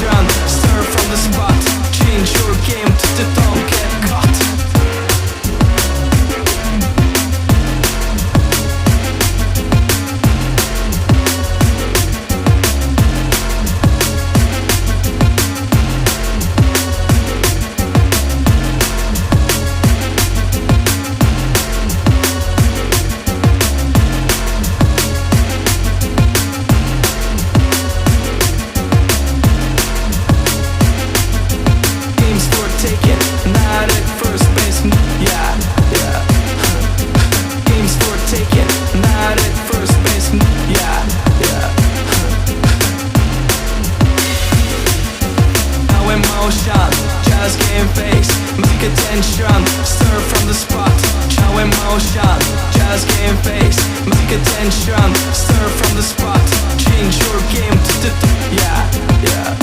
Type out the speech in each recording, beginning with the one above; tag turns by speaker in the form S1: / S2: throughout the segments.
S1: attention, stir from the spot. Change your game to the don't get caught. Not at first base, yeah, yeah. Games for taking, not at first base, yeah, yeah. Now in motion, just game face, music attention, stir from the spot. Now in motion, just game face, music attention, stir from the spot. Change your game to the yeah, yeah.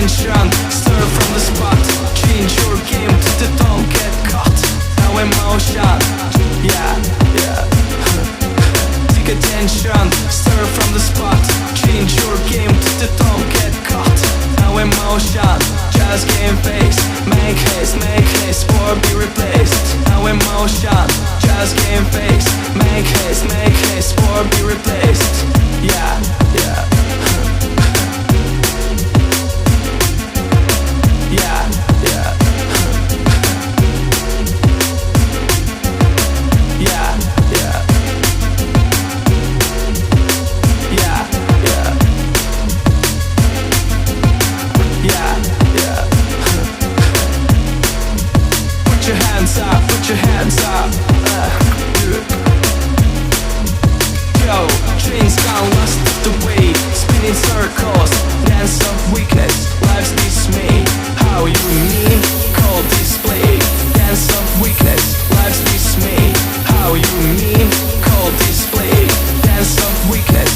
S1: Stir from the spot. Change your game to the don't get caught. Now in motion, yeah, yeah. Take attention, stir from the spot. Change your game to the don't get caught. Now in motion, just game face. Make haste, or be replaced. Now in motion, just game face. Make haste, or be replaced. Yeah, yeah. Yeah, yeah. Yeah, yeah. Yeah, yeah. Yeah, yeah. Put your hands up, put your hands up. Yo, trains gone lost the way, spinning circles, dance of weakness, life's dismay. How you mean? Cold display, dance of weakness, life's dismay. How you mean? Cold display, dance of weakness.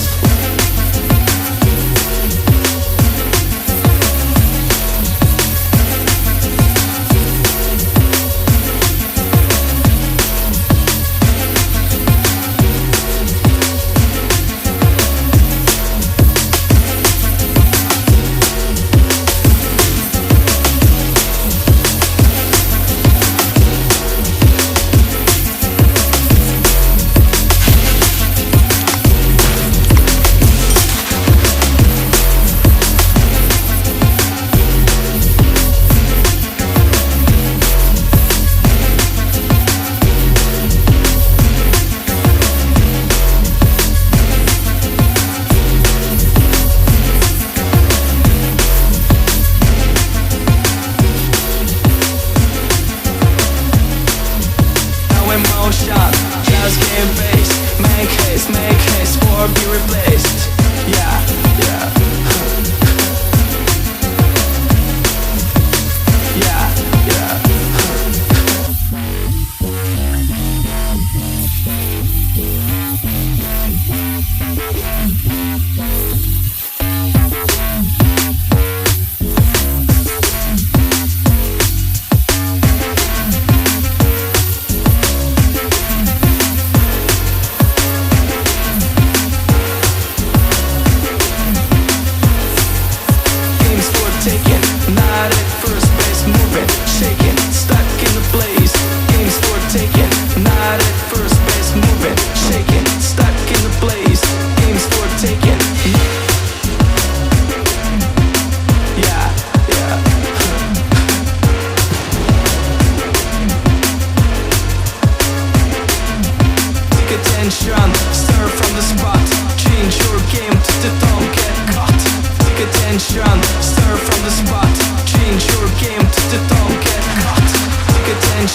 S1: Emotion, just game face. Make haste, or be replaced. Yeah, yeah. Yeah, yeah. Not at first base, moving, shaking, stuck in the blaze. Games for taking. Not at first base, moving, shaking, stuck in the blaze. Games for taking. Yeah, yeah. Take attention, stir from the spot. Change your game to the don't get caught. Take attention, stir from the spot. Change your game to the don't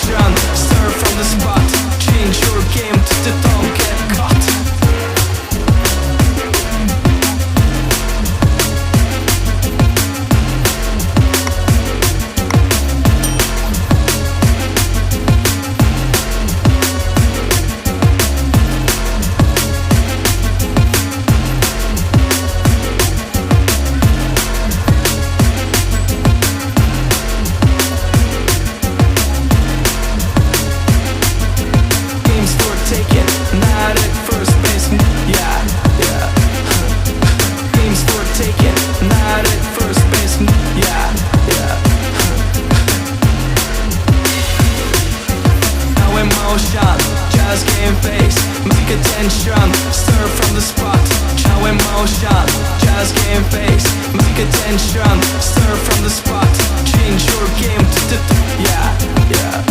S1: attention, stir from the spot. Change your game to the don't get caught. Games for taking, not at first base. Yeah, yeah. Games for taking, not at first base. Yeah, yeah. Now in motion, just game face. Music attention, stir from the spot. Now in motion, just game face. Music attention, stir from the spot. Change your game to the yeah, yeah.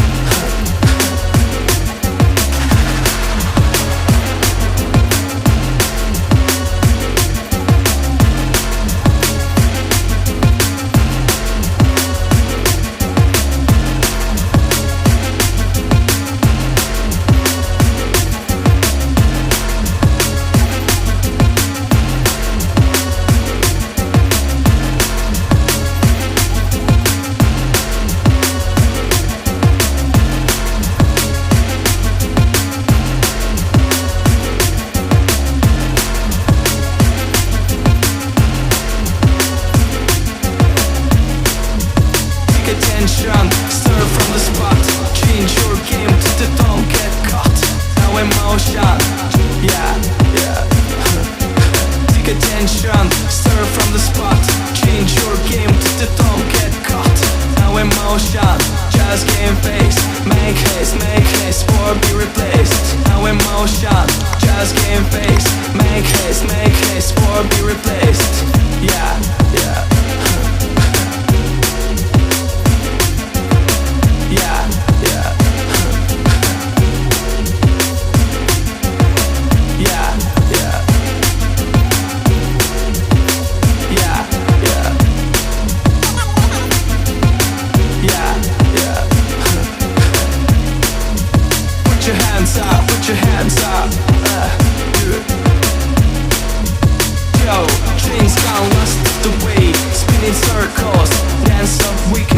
S1: Attention, stir from the spot. Change your game to the don't get caught. Now in motion, yeah, yeah. Take attention, stir from the spot. Change your game to the don't get caught. Now in motion, just game face. Make haste, or be replaced. Now in motion, just game face. Make haste, or be replaced. Yeah, yeah. Yeah, yeah. Yeah, yeah. Yeah, yeah. Yeah, yeah. Put your hands up, put your hands up. Yo, trains gone lost the way. Spinning circles, dance of weakness.